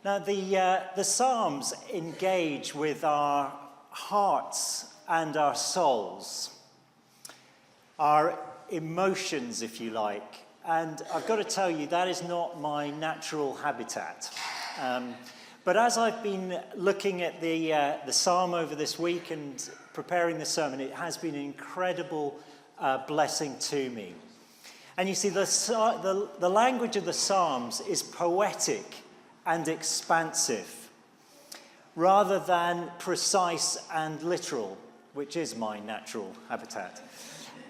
Now, the Psalms engage with our hearts and our souls, our emotions, if you like. And I've got to tell you, that is not my natural habitat. But as I've been looking at the Psalm over this week and preparing the sermon, it has been an incredible blessing to me. And you see, the language of the Psalms is poetic and expansive, rather than precise and literal, which is my natural habitat.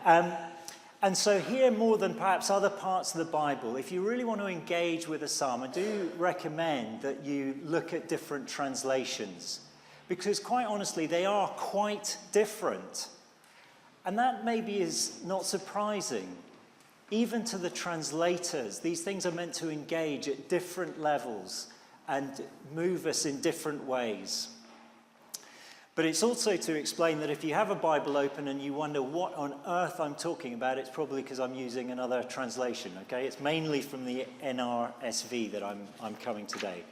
And so here, more than perhaps other parts of the Bible, if you really want to engage with a psalm, I do recommend that you look at different translations, because quite honestly, they are quite different. And that maybe is not surprising. Even to the translators, these things are meant to engage at different levels and move us in different ways. But it's also to explain that if you have a Bible open and you wonder what on earth I'm talking about, it's probably because I'm using another translation, okay? It's mainly from the NRSV that I'm coming today.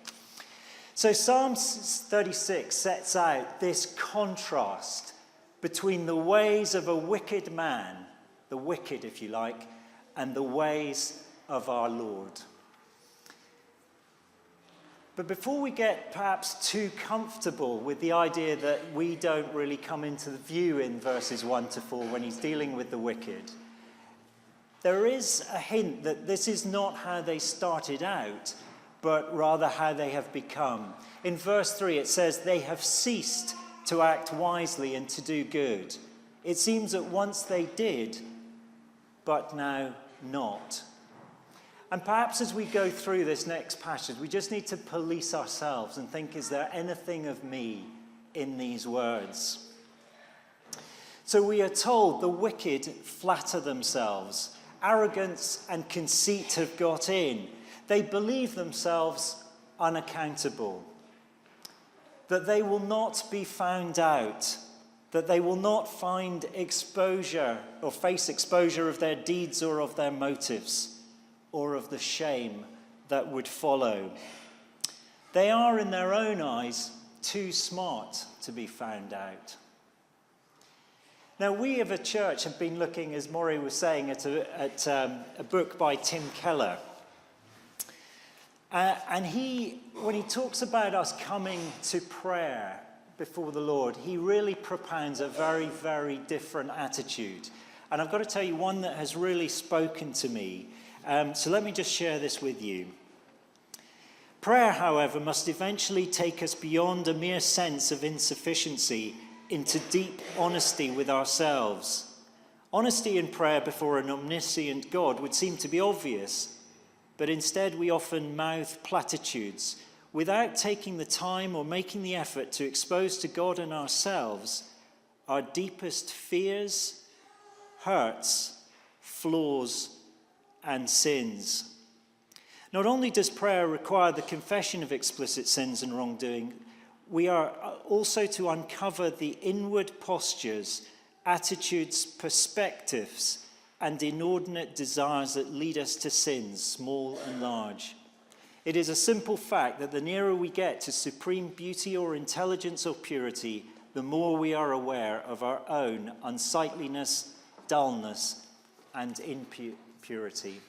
So Psalm 36 sets out this contrast between the ways of a wicked man, the wicked if you like, and the ways of our Lord. But before we get perhaps too comfortable with the idea that we don't really come into the view in verses 1 to 4 when he's dealing with the wicked, there is a hint that this is not how they started out, but rather how they have become. In verse 3 it says, "They have ceased to act wisely and to do good. It seems that once they did, but now not." And perhaps as we go through this next passage, we just need to police ourselves and think, is there anything of me in these words? So we are told the wicked flatter themselves. Arrogance and conceit have got in. They believe themselves unaccountable, that they will not be found out, that they will not find exposure or face exposure of their deeds or of their motives, or of the shame that would follow. They are, in their own eyes, too smart to be found out. Now, we of a church have been looking, as Maury was saying, at a book by Tim Keller. And when he talks about us coming to prayer before the Lord, he really propounds a very, very different attitude. And I've got to tell you one that has really spoken to me. So let me just share this with you. Prayer, however, must eventually take us beyond a mere sense of insufficiency into deep honesty with ourselves. Honesty in prayer before an omniscient God would seem to be obvious, but instead we often mouth platitudes without taking the time or making the effort to expose to God and ourselves our deepest fears, hurts, flaws, and sins. Not only does prayer require the confession of explicit sins and wrongdoing, we are also to uncover the inward postures, attitudes, perspectives, and inordinate desires that lead us to sins, small and large. It is a simple fact that the nearer we get to supreme beauty or intelligence or purity, the more we are aware of our own unsightliness, dullness, and impurity.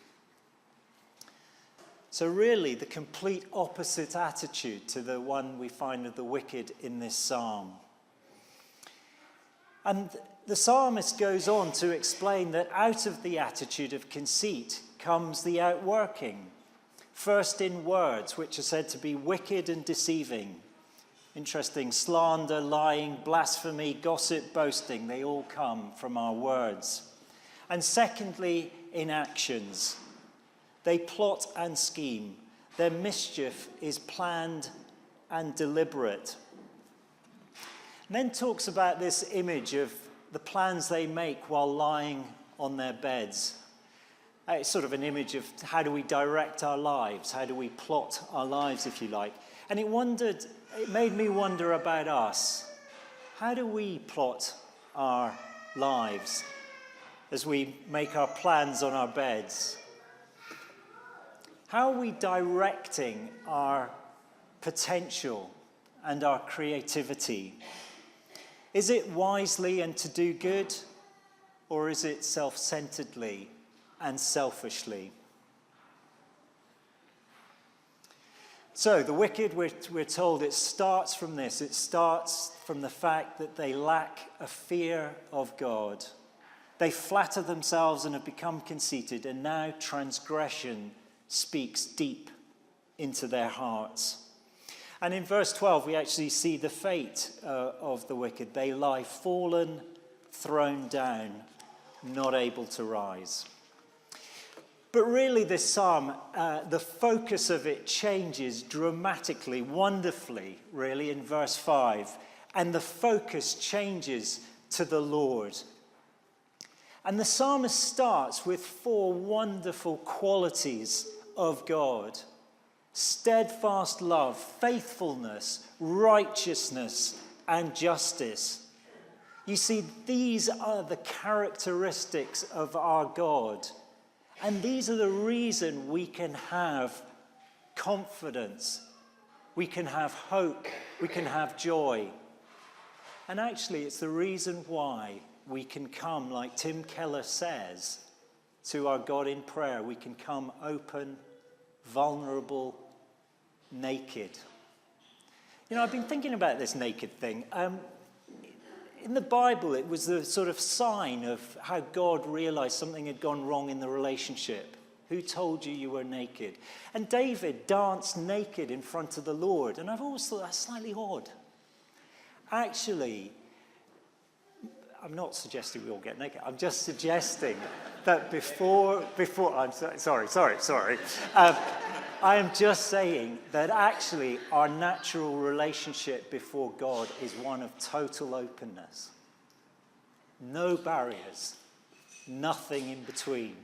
So really, the complete opposite attitude to the one we find of the wicked in this psalm. And the psalmist goes on to explain that out of the attitude of conceit comes the outworking. First in words, which are said to be wicked and deceiving. Interesting, slander, lying, blasphemy, gossip, boasting, they all come from our words. And secondly, in actions. They plot and scheme. Their mischief is planned and deliberate. And then talks about this image of the plans they make while lying on their beds. It's sort of an image of how do we direct our lives? How do we plot our lives, if you like? And it made me wonder about us. How do we plot our lives as we make our plans on our beds? How are we directing our potential and our creativity? Is it wisely and to do good, or is it self-centeredly and selfishly? So the wicked, we're told, it starts from this. It starts from the fact that they lack a fear of God. They flatter themselves and have become conceited, and now transgression speaks deep into their hearts. And in verse 12, we actually see the fate of the wicked. They lie fallen, thrown down, not able to rise. But really, this psalm, the focus of it changes dramatically, wonderfully, really, in verse 5. And the focus changes to the Lord. And the psalmist starts with 4 wonderful qualities of God: steadfast love, faithfulness, righteousness, and justice. You see, these are the characteristics of our God. And these are the reason we can have confidence, we can have hope, we can have joy. And actually, it's the reason why we can come, like Tim Keller says, to our God in prayer. We can come open, vulnerable, naked. You know, I've been thinking about this naked thing. In the Bible, it was the sort of sign of how God realized something had gone wrong in the relationship. Who told you you were naked? And David danced naked in front of the Lord. And I've always thought that's slightly odd. Actually, I'm not suggesting we all get naked. I'm just suggesting that before I'm sorry. I am just saying that actually our natural relationship before God is one of total openness. No barriers, nothing in between.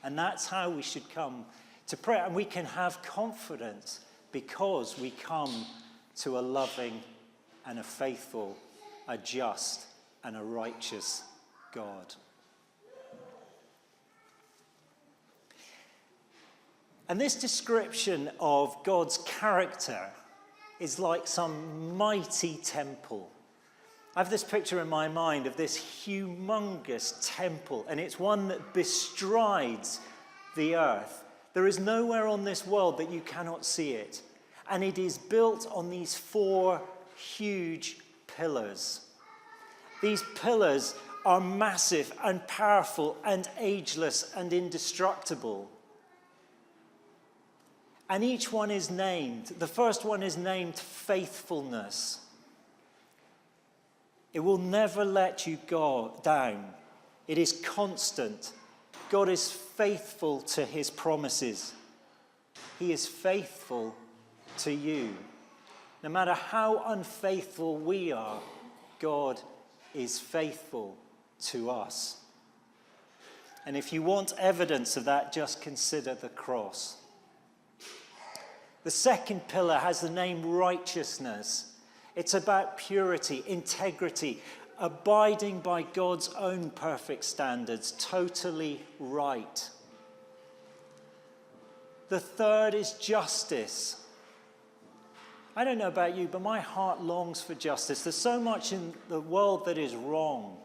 And that's how we should come to prayer. And we can have confidence because we come to a loving and a faithful, a just and a righteous God. And this description of God's character is like some mighty temple. I have this picture in my mind of this humongous temple, and it's one that bestrides the earth. There is nowhere on this world that you cannot see it. And it is built on these 4 huge pillars. These pillars are massive and powerful and ageless and indestructible. And each one is named. The first one is named faithfulness. It will never let you go down. It is constant. God is faithful to his promises. He is faithful to you. No matter how unfaithful we are, God is faithful to us. And if you want evidence of that, just consider the cross. The second pillar has the name righteousness. It's about purity, integrity, abiding by God's own perfect standards, totally right. The third is justice. I don't know about you, but my heart longs for justice. There's so much in the world that is wrong.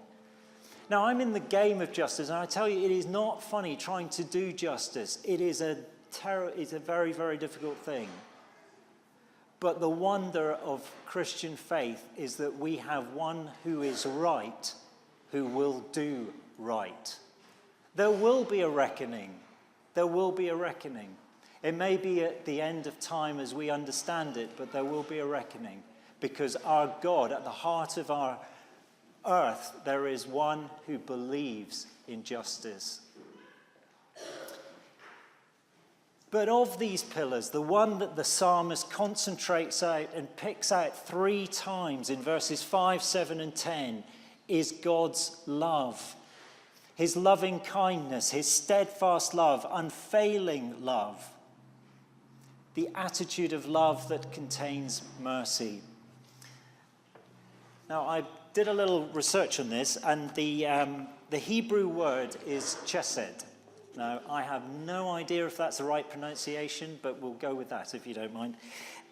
Now, I'm in the game of justice, and I tell you, it is not funny trying to do justice. It is a very, very difficult thing. But the wonder of Christian faith is that we have one who is right, who will do right. There will be a reckoning. There will be a reckoning. It may be at the end of time as we understand it, but there will be a reckoning. Because our God, at the heart of our earth, there is one who believes in justice. But of these pillars, the one that the psalmist concentrates out and picks out 3 times in verses 5, 7, and 10 is God's love. His loving kindness, his steadfast love, unfailing love. The attitude of love that contains mercy. Now, I did a little research on this, and the Hebrew word is chesed. Now, I have no idea if that's the right pronunciation, but we'll go with that if you don't mind.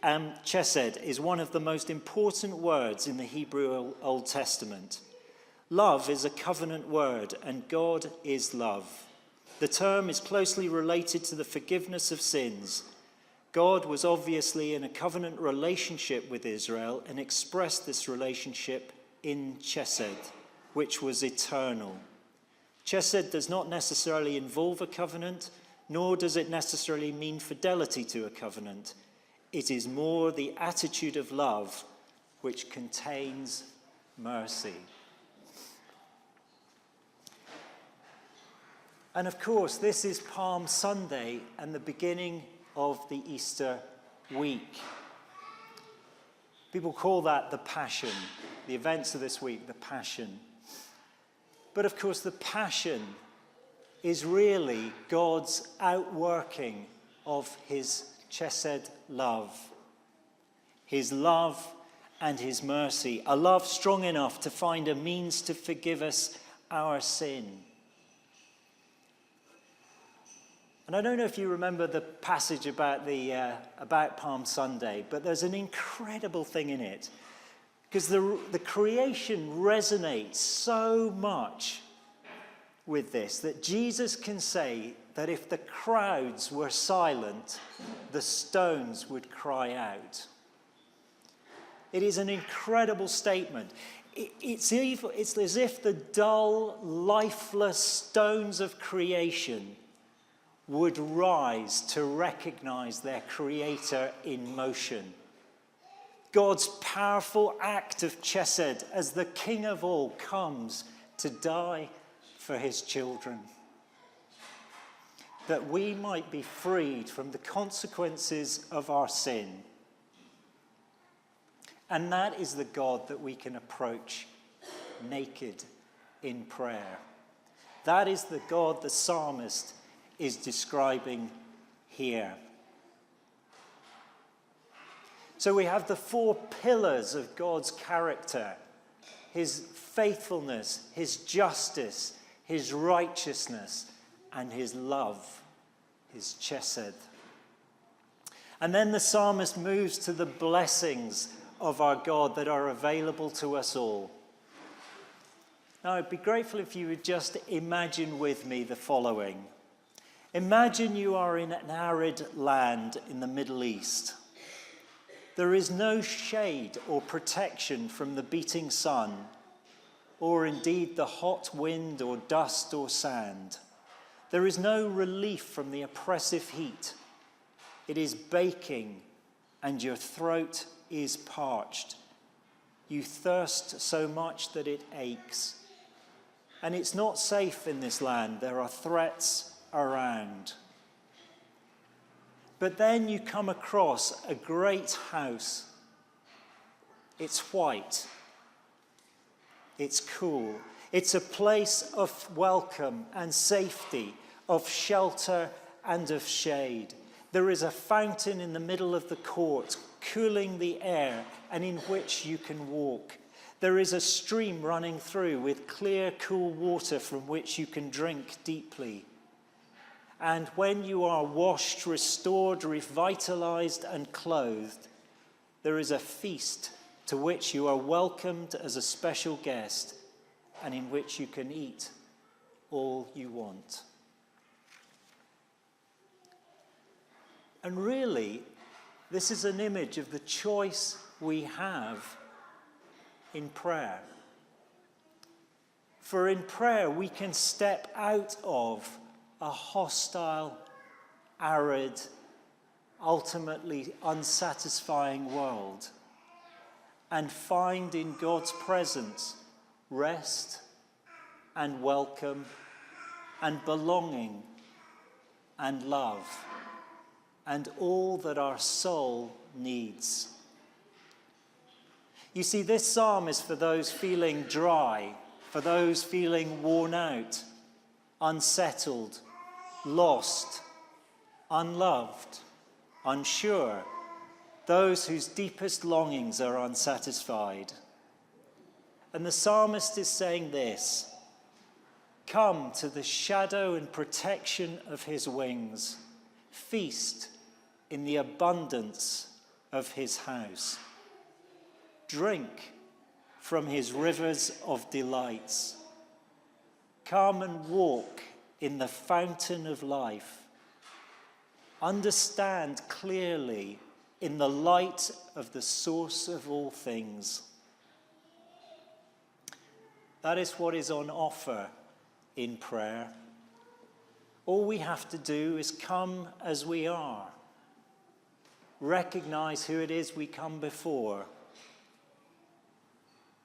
Chesed is one of the most important words in the Hebrew Old Testament. Love is a covenant word, and God is love. The term is closely related to the forgiveness of sins. God was obviously in a covenant relationship with Israel and expressed this relationship in Chesed, which was eternal. Chesed does not necessarily involve a covenant, nor does it necessarily mean fidelity to a covenant. It is more the attitude of love which contains mercy. And of course, this is Palm Sunday and the beginning of the Easter week. People call that the Passion, the events of this week, the Passion. But of course, the Passion is really God's outworking of his Chesed love. His love and his mercy, a love strong enough to find a means to forgive us our sin. And I don't know if you remember the passage about Palm Sunday, but there's an incredible thing in it. Because the creation resonates so much with this that Jesus can say that if the crowds were silent, the stones would cry out. It is an incredible statement. It's as if the dull, lifeless stones of creation would rise to recognize their creator in motion. God's powerful act of Chesed as the King of all comes to die for his children, that we might be freed from the consequences of our sin. And that is the God that we can approach naked in prayer. That is the God the psalmist is describing here. So we have the four pillars of God's character: his faithfulness, his justice, his righteousness, and his love, his chesed. And then the psalmist moves to the blessings of our God that are available to us all. Now, I'd be grateful if you would just imagine with me the following. Imagine you are in an arid land in the Middle East. There is no shade or protection from the beating sun, or indeed the hot wind or dust or sand. There is no relief from the oppressive heat. It is baking, and your throat is parched. You thirst so much that it aches. And it's not safe in this land. There are threats around. But then you come across a great house. It's white. It's cool. It's a place of welcome and safety, of shelter and of shade. There is a fountain in the middle of the court, cooling the air, and in which you can walk. There is a stream running through with clear, cool water from which you can drink deeply. And when you are washed, restored, revitalized, and clothed, there is a feast to which you are welcomed as a special guest and in which you can eat all you want. And really, this is an image of the choice we have in prayer. For in prayer, we can step out of a hostile, arid, ultimately unsatisfying world and find in God's presence rest and welcome and belonging and love and all that our soul needs. You see, this psalm is for those feeling dry, for those feeling worn out, unsettled, lost, unloved, unsure, those whose deepest longings are unsatisfied. And the psalmist is saying this: Come to the shadow and protection of his wings. Feast in the abundance of his house. Drink from his rivers of delights. Come and walk in the fountain of life. Understand clearly in the light of the source of all things. That is what is on offer in prayer. All we have to do is come as we are. Recognize who it is we come before.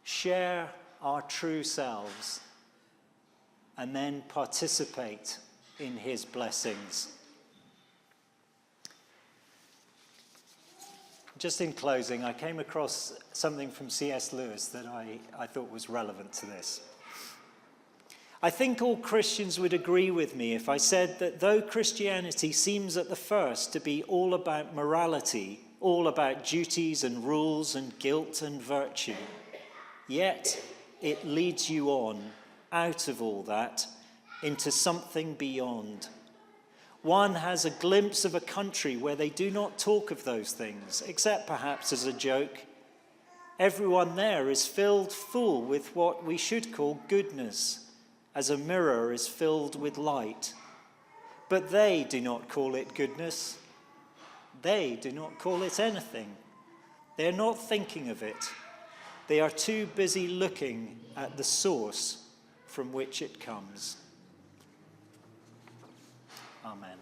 Share our true selves. And then participate in his blessings. Just in closing, I came across something from C.S. Lewis that I thought was relevant to this. I think all Christians would agree with me if I said that though Christianity seems at the first to be all about morality, all about duties and rules and guilt and virtue, yet it leads you on out of all that into something beyond. One has a glimpse of a country where they do not talk of those things, except perhaps as a joke. Everyone there is filled full with what we should call goodness, as a mirror is filled with light. But they do not call it goodness. They do not call it anything. They are not thinking of it. They are too busy looking at the source from which it comes. Amen.